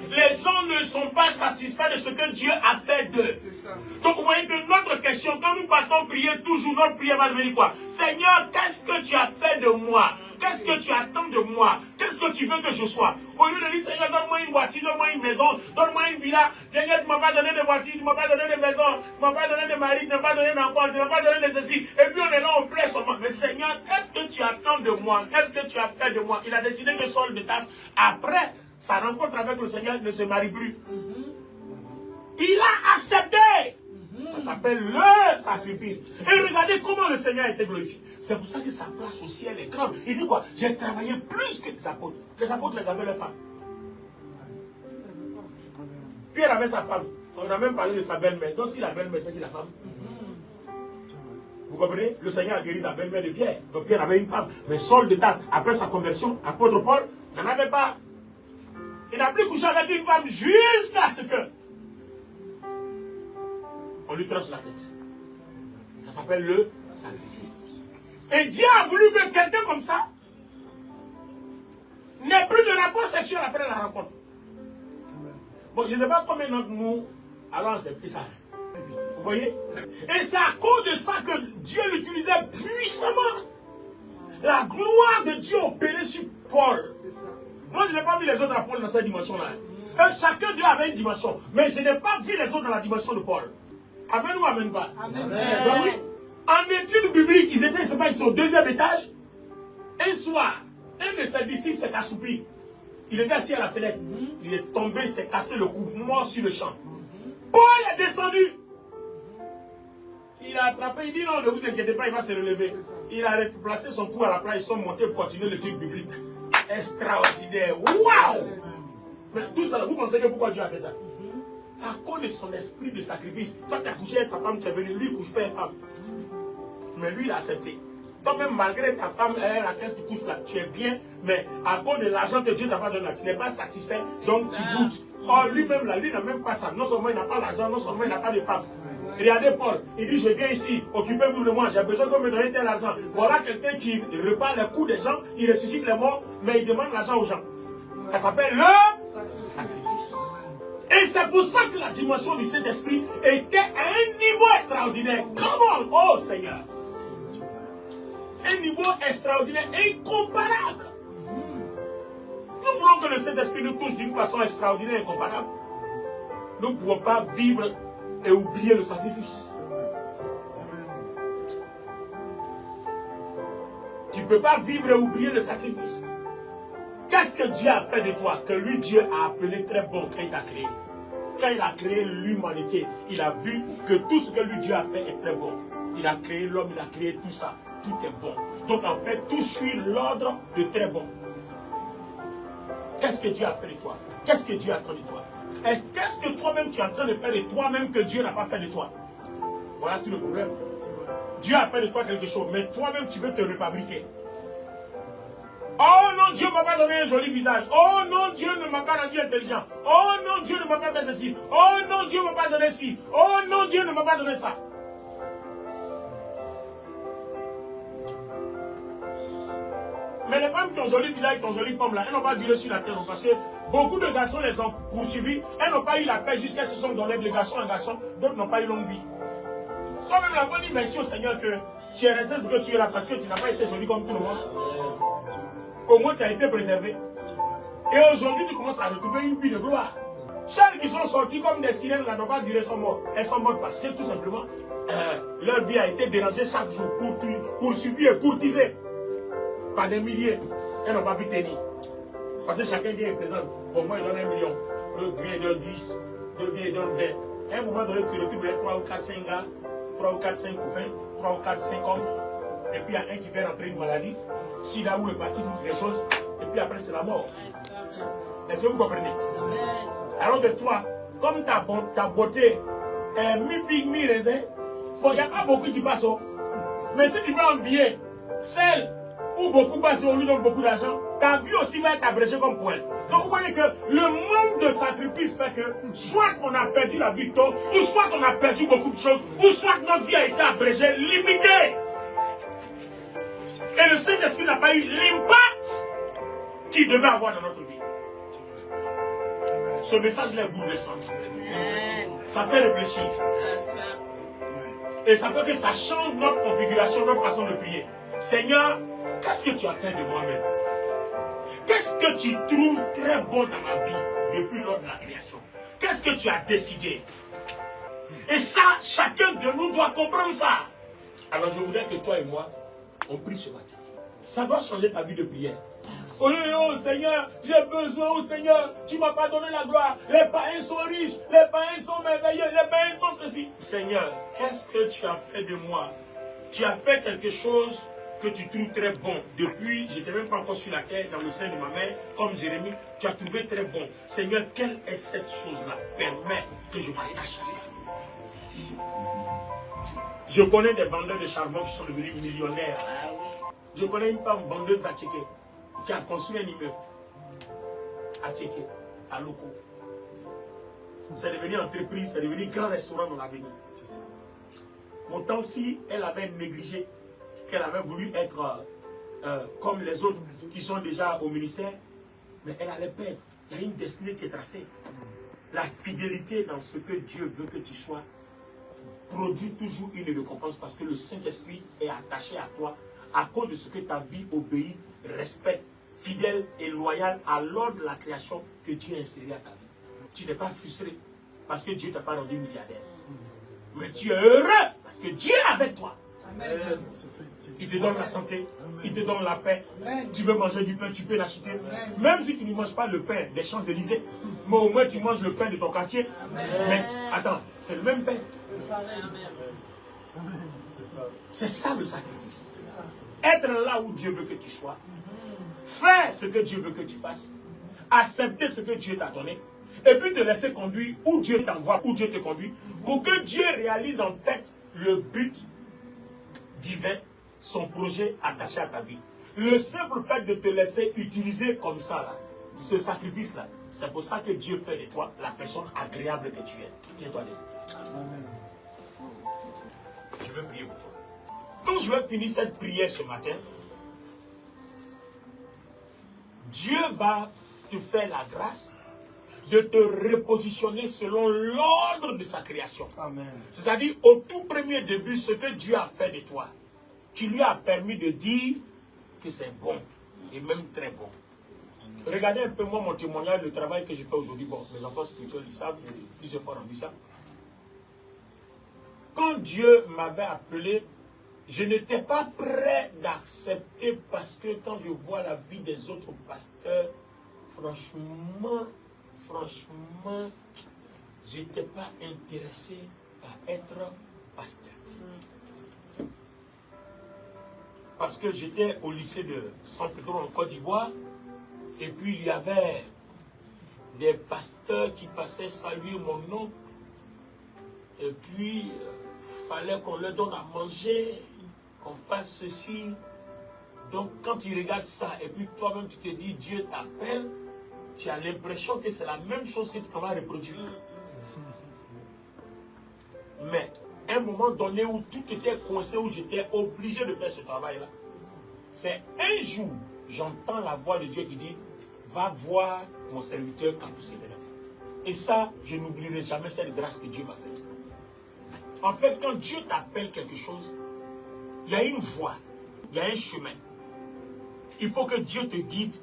Les gens ne sont pas satisfaits de ce que Dieu a fait d'eux. Donc vous voyez que notre question, quand nous partons prier, toujours notre prière va devenir quoi? Seigneur, qu'est-ce que tu as fait de moi? Qu'est-ce que tu attends de moi? Qu'est-ce que tu veux que je sois? Au lieu de dire, Seigneur, donne-moi une voiture, donne-moi une maison, donne-moi une villa. Seigneur, tu ne m'as pas donné de voiture, tu ne m'as pas donné de maison, tu ne m'as pas donné de mari, tu ne m'as pas donné d'enfant, tu ne m'as pas donné de ceci. Et puis on est là, on plaît seulement. Mais Seigneur, qu'est-ce que tu attends de moi? Qu'est-ce que tu as fait de moi? Il a décidé que Saul de Tarse, après sa rencontre avec le Seigneur, ne se marie plus. Il a accepté. Ça s'appelle le sacrifice. Et regardez comment le Seigneur a été glorifié. C'est pour ça que sa place au ciel est grande. Il dit quoi? J'ai travaillé plus que les apôtres. Les apôtres les avaient leurs femmes. Pierre avait sa femme. On a même parlé de sa belle-mère. Donc si la belle-mère, c'est qui la femme? Vous comprenez? Le Seigneur a guéri la belle-mère de Pierre. Donc Pierre avait une femme. Mais Saul de Tarse, après sa conversion, apôtre Paul, n'en avait pas. Il n'a plus couché avec une femme jusqu'à ce que on lui tranche la tête. Ça s'appelle le sacrifice. Et Dieu a voulu que quelqu'un comme ça n'ait plus de rapport sexuel après la rencontre. Bon, je ne sais pas combien d'entre nous allons accepter ça. Vous voyez? Et c'est à cause de ça que Dieu l'utilisait puissamment. La gloire de Dieu opérait sur Paul. Moi, je n'ai pas vu les autres apôtres dans cette dimension-là. Chacun d'eux avait une dimension. Mais je n'ai pas vu les autres dans la dimension de Paul. Amen ou amen pas? Amen. Ben oui. En études bibliques, ils étaient, ils sont au deuxième étage. Un soir, un de ses disciples s'est assoupi. Il était assis à la fenêtre. Il est tombé, il s'est cassé le cou, mort sur le champ. Paul est descendu. Il a attrapé, il dit non, ne vous inquiétez pas, il va se relever. Il a replacé son cou à la place, ils sont montés pour continuer l'étude biblique. Extraordinaire. Waouh! Mais tout ça, vous pensez que pourquoi Dieu a fait ça? À cause de son esprit de sacrifice. Toi, tu as couché avec ta femme, tu es venu, lui, il ne couche pas avec ta femme. Mais lui, il a accepté. Toi-même, malgré ta femme, elle, à laquelle tu couches là, tu es bien, mais à cause de l'argent que Dieu t'a pas donné là, tu n'es pas satisfait, donc tu goûtes. Or, lui-même, là, lui n'a même pas ça. Non seulement il n'a pas l'argent, non seulement il n'a pas de femme. Regardez Paul, il dit, je viens ici, occupez-vous de moi, j'ai besoin qu'on me donne tel argent. Voilà quelqu'un qui repart les coups des gens, il ressuscite les morts, mais il demande l'argent aux gens. Ça s'appelle le sacrifice. Et c'est pour ça que la dimension du Saint-Esprit était à un niveau extraordinaire. Comment? Oh Seigneur! Un niveau extraordinaire, incomparable. Nous voulons que le Saint-Esprit nous touche d'une façon extraordinaire, incomparable. Nous ne pouvons pas vivre et oublier le sacrifice. Tu ne peux pas vivre et oublier le sacrifice. Qu'est-ce que Dieu a fait de toi que lui, Dieu a appelé très bon quand il t'a créé? Quand il a créé l'humanité, il a vu que tout ce que lui, Dieu a fait est très bon. Il a créé l'homme, il a créé tout ça. Tout est bon. Donc en fait, tout suit l'ordre de très bon. Qu'est-ce que Dieu a fait de toi? Qu'est-ce que Dieu attend de toi? Et qu'est-ce que toi-même tu es en train de faire de toi-même que Dieu n'a pas fait de toi? Voilà tout le problème. Dieu a fait de toi quelque chose, mais toi-même tu veux te refabriquer. Oh non, Dieu ne m'a pas donné un joli visage. Oh non, Dieu ne m'a pas rendu intelligent. Oh non, Dieu ne m'a pas fait ceci. Oh non, Dieu ne m'a pas donné ci. Oh non, Dieu ne m'a pas donné ça. Mais les femmes qui ont joli visage, qui ont joli forme là, elles n'ont pas duré sur la terre. Parce que beaucoup de garçons les ont poursuivis. Elles n'ont pas eu la paix jusqu'à ce qu'ils se sont donnés de garçon en garçon. D'autres n'ont pas eu longue vie. Toi-même, la bonne dit merci au Seigneur que tu es resté ce que tu es là parce que tu n'as pas été joli comme tout le monde. Au moins, tu as été préservé. Et aujourd'hui, tu commences à retrouver une vie de gloire. Celles qui sont sorties comme des sirènes là n'ont pas duré son mort. Elles sont mortes parce que tout simplement, leur vie a été dérangée chaque jour, poursuivie et courtisée par des milliers. Elles n'ont pas pu tenir. Parce que chacun vient et présente. Bon, moi, il donne 1 million. L'autre vient et donne 10. L'autre vient et donne 20. À un moment donné, tu retrouves 3 ou 4, 5 gars, 3 ou 4, 5 copains, 3 ou 4, 5 hommes. Et puis il y a un qui fait rentrer une maladie. Si là où est parti pour quelque chose, et puis après c'est la mort. Est-ce que vous comprenez? Alors que toi, comme ta beauté est mi-figue, mi-raisin, bon, il n'y a pas beaucoup qui passent. Mais si tu veux envier celle où beaucoup passent, on lui donne beaucoup d'argent, ta vie aussi va être abrégée comme pour elle. Donc vous voyez que le manque de sacrifice fait que soit on a perdu la vie de toi, ou soit on a perdu beaucoup de choses, ou soit notre vie a été abrégée, limitée. Et le Saint-Esprit n'a pas eu l'impact qu'il devait avoir dans notre vie. Ce message-là est bouleversant. Ça fait réfléchir. Et ça fait que ça change notre configuration, notre façon de prier. Seigneur, qu'est-ce que tu as fait de moi-même? Qu'est-ce que tu trouves très bon dans ma vie depuis lors de la création? Qu'est-ce que tu as décidé? Et ça, chacun de nous doit comprendre ça. Alors je voudrais que toi et moi, on prie ce matin. Ça doit changer ta vie de prière. Oh, oh Seigneur, j'ai besoin, oh Seigneur, tu ne m'as pas donné la gloire. Les païens sont riches, les païens sont merveilleux, les païens sont ceci. Seigneur, qu'est-ce que tu as fait de moi? Tu as fait quelque chose que tu trouves très bon. Depuis, je n'étais même pas encore sur la terre, dans le sein de ma mère, comme Jérémie, tu as trouvé très bon. Seigneur, quelle est cette chose-là? Permets que je m'attache à ça. Je connais des vendeurs de charbon qui sont devenus millionnaires. Je connais une femme vendeuse à Tchéké qui a construit un immeuble à Tchéké, à Loko. C'est devenu entreprise, c'est devenu grand restaurant dans l'avenir. Pourtant, si elle avait négligé, qu'elle avait voulu être comme les autres qui sont déjà au ministère, mais elle allait perdre. Il y a une destinée qui est tracée. La fidélité dans ce que Dieu veut que tu sois produit toujours une récompense parce que le Saint-Esprit est attaché à toi à cause de ce que ta vie obéit, respecte, fidèle et loyale à l'ordre de la création que Dieu a inséré à ta vie. Tu n'es pas frustré parce que Dieu ne t'a pas rendu milliardaire. Mais tu es heureux parce que Dieu est avec toi. Amen. Il te donne la santé, il te donne la paix. Amen. Tu veux manger du pain, tu peux l'acheter. Même si tu ne manges pas le pain des Champs-Élysées, mais au moins tu manges le pain de ton quartier. Amen. Mais attends, c'est le même pain. C'est ça le sacrifice. Être là où Dieu veut que tu sois. Faire ce que Dieu veut que tu fasses. Accepter ce que Dieu t'a donné. Et puis te laisser conduire où Dieu t'envoie, où Dieu te conduit. Pour que Dieu réalise en fait le but divin, son projet attaché à ta vie. Le simple fait de te laisser utiliser comme ça, là, ce sacrifice-là, c'est pour ça que Dieu fait de toi la personne agréable que tu es. Tiens-toi debout. Amen. Je veux prier pour toi. Quand je vais finir cette prière ce matin, Dieu va te faire la grâce de te repositionner selon l'ordre de sa création. C'est-à-dire, au tout premier début, ce que Dieu a fait de toi, qui lui a permis de dire que c'est bon, et même très bon. Regardez un peu moi mon témoignage, le travail que j'ai fait aujourd'hui. Bon, mes enfants spirituels, ils savent, j'ai plusieurs fois rendu ça. Quand Dieu m'avait appelé, je n'étais pas prêt d'accepter parce que quand je vois la vie des autres pasteurs, franchement, je n'étais pas intéressé à être pasteur. Parce que j'étais au lycée de Saint-Pédro en Côte d'Ivoire, et puis il y avait des pasteurs qui passaient saluer mon oncle, et puis fallait qu'on leur donne à manger, qu'on fasse ceci. Donc quand tu regardes ça, et puis toi-même tu te dis Dieu t'appelle, tu as l'impression que c'est la même chose que tu vas reproduire. Mais à un moment donné où tout était coincé, où j'étais obligé de faire ce travail-là, c'est un jour, j'entends la voix de Dieu qui dit, va voir mon serviteur Campus Ebenezer. Et ça, je n'oublierai jamais cette grâce que Dieu m'a faite. En fait, quand Dieu t'appelle quelque chose, il y a une voie, il y a un chemin. Il faut que Dieu te guide.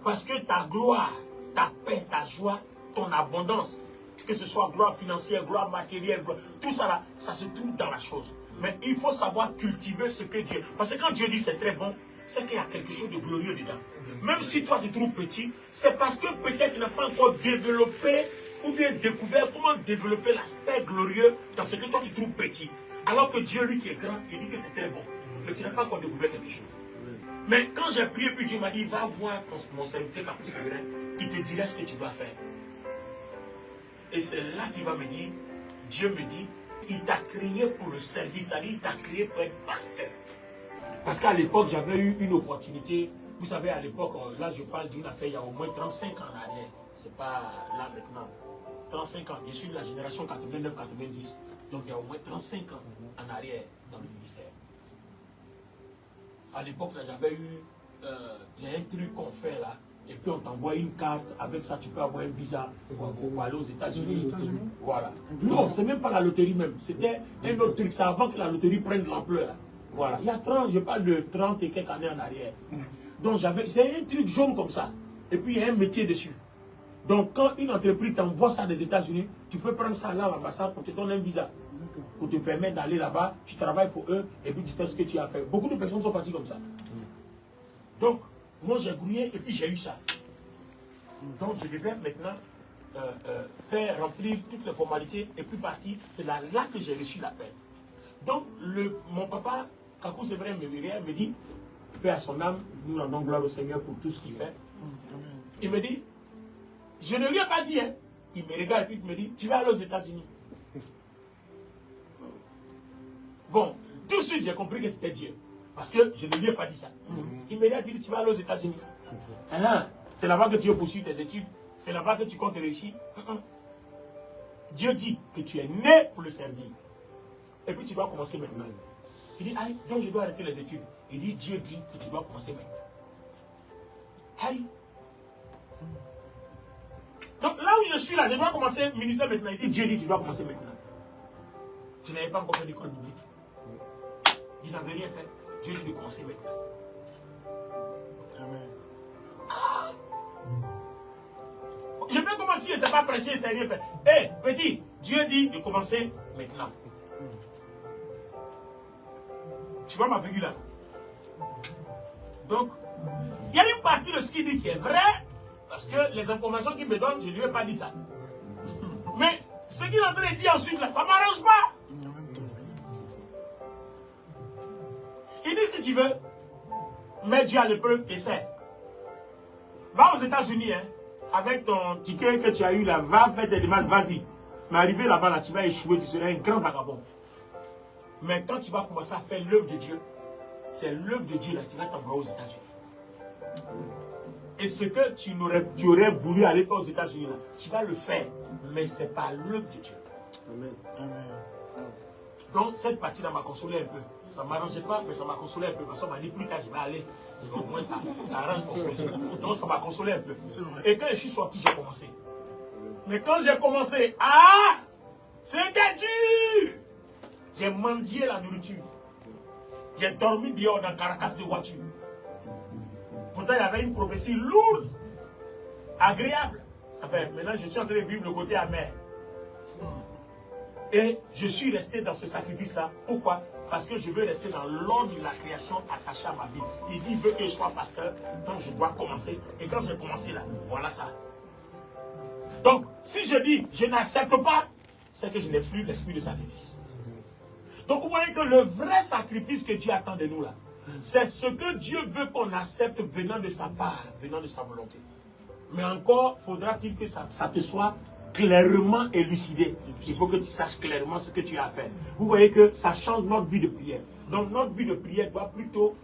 Parce que ta gloire, ta paix, ta joie, ton abondance, que ce soit gloire financière, gloire matérielle, gloire, tout ça là, ça se trouve dans la chose. Mais il faut savoir cultiver ce que Dieu... Parce que quand Dieu dit c'est très bon, c'est qu'il y a quelque chose de glorieux dedans. Même si toi tu te trouves petit, c'est parce que peut-être tu n'as pas encore développé ou bien découvert comment développer l'aspect glorieux dans ce que toi tu trouves petit. Alors que Dieu, lui qui est grand, il dit que c'est très bon. Mais tu n'as pas encore découvert quelque chose. Mais quand j'ai prié, puis Dieu m'a dit, va voir mon serviteur Campus Ebenezer, il te dira ce que tu dois faire. Et c'est là qu'il va me dire, Dieu me dit, il t'a créé pour le service, c'est-à-dire il t'a créé pour être pasteur. Parce qu'à l'époque, j'avais eu une opportunité, vous savez, à l'époque, là je parle d'une affaire, il y a au moins 35 ans en arrière, c'est pas là maintenant, 35 ans, je suis de la génération 89-90, donc il y a au moins 35 ans en arrière dans le ministère. À l'époque, j'avais eu, il y a un truc qu'on fait là, Et puis on t'envoie une carte, avec ça tu peux avoir un visa pour aller aux États-Unis. Voilà. Non, c'est même pas la loterie même. C'était un autre truc, c'est avant que la loterie prenne de l'ampleur. Voilà. Il y a 30, je parle de 30 et quelques années en arrière. Donc c'est un truc jaune comme ça. Et puis il y a un métier dessus. Donc quand une entreprise t'envoie ça des États-Unis, tu peux prendre ça là à l'ambassade pour te donner un visa. Pour te permettre d'aller là-bas, tu travailles pour eux et puis tu fais ce que tu as fait. Beaucoup de personnes sont parties comme ça. Donc, moi j'ai grouillé et puis j'ai eu ça. Donc je devais maintenant faire remplir toutes les formalités et puis partir. C'est là que j'ai reçu l'appel. Donc mon papa, Kakou Séverin me dit, paix à son âme, nous rendons gloire au Seigneur pour tout ce qu'il fait. Il me dit, je ne lui ai pas dit, hein. Il me regarde et puis il me dit, tu vas aller aux États-Unis. Bon, tout de suite j'ai compris que c'était Dieu. Parce que je ne lui ai pas dit ça. Il me dit, tu vas aller aux États-Unis. C'est là-bas que tu veux poursuivre tes études. C'est là-bas que tu comptes réussir. Dieu dit que tu es né pour le servir. Et puis tu dois commencer maintenant. Il dit, aïe, donc je dois arrêter les études. Il dit, Dieu dit que tu dois commencer maintenant. Aïe. Donc là où je suis là, je dois commencer le ministère maintenant. Il dit, Dieu dit que tu dois commencer maintenant. Tu n'avais pas encore fait d'école biblique. Il n'avait rien fait. Dieu dit de commencer maintenant. Amen. Ah. Je vais commencer, c'est pas prêcher, c'est rien fait. Hé, petit, Dieu dit de commencer maintenant. Tu vois ma figure là? Donc, il y a une partie de ce qu'il dit qui est vrai, parce que les informations qu'il me donne, je ne lui ai pas dit ça. Mais ce qu'il est en train de dire ensuite là, ça ne m'arrange pas. Il dit si tu veux, mets Dieu à l'épreuve, essaie. Va aux États-Unis, hein, avec ton ticket que tu as eu là, va faire tes demandes, vas-y. Mais arrivé là-bas, là, tu vas échouer, tu seras un grand vagabond. Mais quand tu vas commencer à faire l'œuvre de Dieu, c'est l'œuvre de Dieu là qui va t'envoyer aux États-Unis. Et ce que tu aurais voulu aller faire aux États-Unis là, tu vas le faire. Mais ce n'est pas l'œuvre de Dieu. Amen. Amen. Donc cette partie-là m'a consolé un peu. Ça ne m'arrangeait pas, mais ça m'a consolé un peu. Parce qu'on m'a dit plus tard je vais aller. Donc, au moins ça arrange mon projet. Donc ça m'a consolé un peu. Et quand je suis sorti, j'ai commencé. Mais quand j'ai commencé, c'était dur. J'ai mendié la nourriture. J'ai dormi dehors dans la carcasse de voiture. Pourtant, il y avait une prophétie lourde, agréable. Enfin, maintenant, je suis en train de vivre le côté amer. Et je suis resté dans ce sacrifice-là. Pourquoi? Parce que je veux rester dans l'ordre de la création attaché à ma vie. Il dit, il veut que je sois pasteur, donc je dois commencer. Et quand j'ai commencé là, voilà ça. Donc, si je dis, je n'accepte pas, c'est que je n'ai plus l'esprit de sacrifice. Donc, vous voyez que le vrai sacrifice que Dieu attend de nous là, c'est ce que Dieu veut qu'on accepte venant de sa part, venant de sa volonté. Mais encore, faudra-t-il que ça te soit clairement élucidé. Il faut que tu saches clairement ce que tu as à faire. Vous voyez que ça change notre vie de prière. Donc notre vie de prière doit plutôt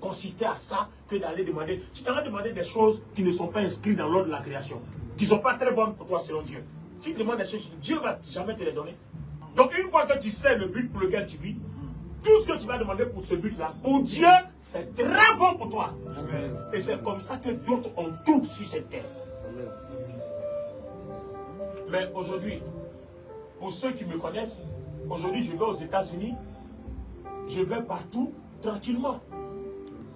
consister à ça que d'aller demander. Tu t'en vas demander des choses qui ne sont pas inscrites dans l'ordre de la création, qui ne sont pas très bonnes pour toi selon Dieu. Si tu demandes des choses, Dieu ne va jamais te les donner. Donc une fois que tu sais le but pour lequel tu vis, tout ce que tu vas demander pour ce but-là, pour Dieu, c'est très bon pour toi. Amen. Et c'est comme ça que d'autres ont tout sur cette terre. Amen. Mais aujourd'hui, pour ceux qui me connaissent, aujourd'hui je vais aux États-Unis, je vais partout tranquillement.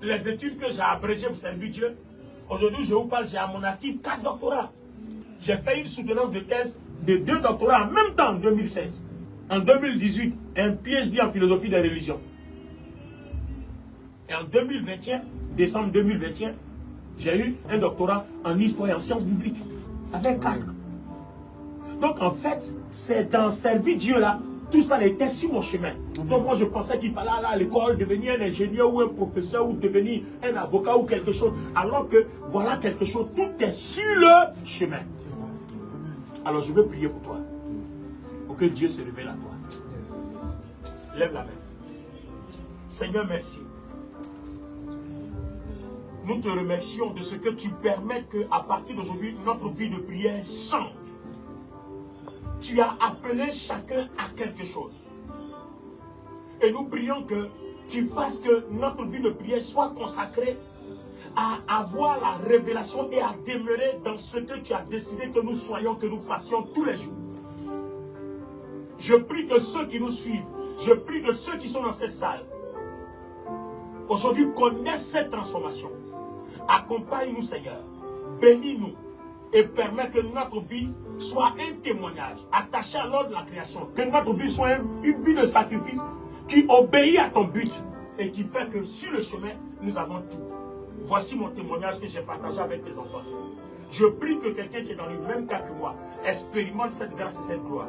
Les études que j'ai abrégées pour servir Dieu, aujourd'hui je vous parle, j'ai à mon actif 4 doctorats. J'ai fait une soutenance de thèse de 2 doctorats en même temps en 2016. En 2018, un PhD en philosophie des religions. Et en 2021, décembre 2021, j'ai eu un doctorat en histoire et en sciences bibliques. Avec 4. Donc en fait, c'est dans servir Dieu là, tout ça était sur mon chemin. Donc moi je pensais qu'il fallait aller à l'école, devenir un ingénieur ou un professeur ou devenir un avocat ou quelque chose. Alors que voilà quelque chose, tout est sur le chemin. Alors je veux prier pour toi. Pour que Dieu se révèle à toi. Lève la main. Seigneur, merci. Nous te remercions de ce que tu permets qu'à partir d'aujourd'hui, notre vie de prière change. Tu as appelé chacun à quelque chose. Et nous prions que tu fasses que notre vie de prière soit consacrée à avoir la révélation et à demeurer dans ce que tu as décidé que nous soyons, que nous fassions tous les jours. Je prie que ceux qui nous suivent, je prie que ceux qui sont dans cette salle, aujourd'hui connaissent cette transformation. Accompagne-nous, Seigneur. Bénis-nous et permets que notre vie soit un témoignage attaché à l'ordre de la création. Que notre vie soit une vie de sacrifice qui obéit à ton but et qui fait que sur le chemin, nous avons tout. Voici mon témoignage que j'ai partagé avec tes enfants. Je prie que quelqu'un qui est dans le même cas que moi expérimente cette grâce et cette gloire.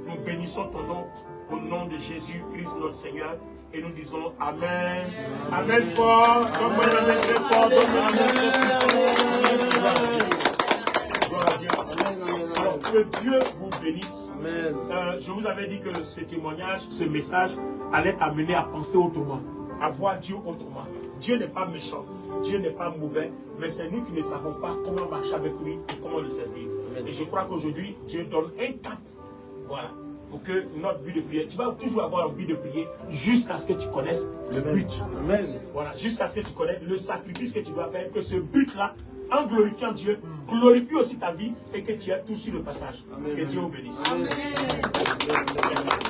Nous bénissons ton nom au nom de Jésus-Christ notre Seigneur et nous disons Amen. Amen fort. Donne-moi un amen très fort. Donne-moi un amen très puissant. Gloire à Dieu. Alors que Dieu vous bénisse. Je vous avais dit que ce témoignage, ce message allait t'amener à penser autrement, à voir Dieu autrement. Dieu n'est pas méchant, Dieu n'est pas mauvais, mais c'est nous qui ne savons pas comment marcher avec lui et comment le servir. Et je crois qu'aujourd'hui, Dieu donne un cap. Voilà. Pour que notre vie de prière, tu vas toujours avoir envie de prier jusqu'à ce que tu connaisses le but. Amen. Voilà, jusqu'à ce que tu connaisses le sacrifice que tu dois faire, que ce but-là, en glorifiant Dieu, glorifie aussi ta vie et que tu aies tout sur le passage. Amen. Que Dieu vous bénisse. Amen.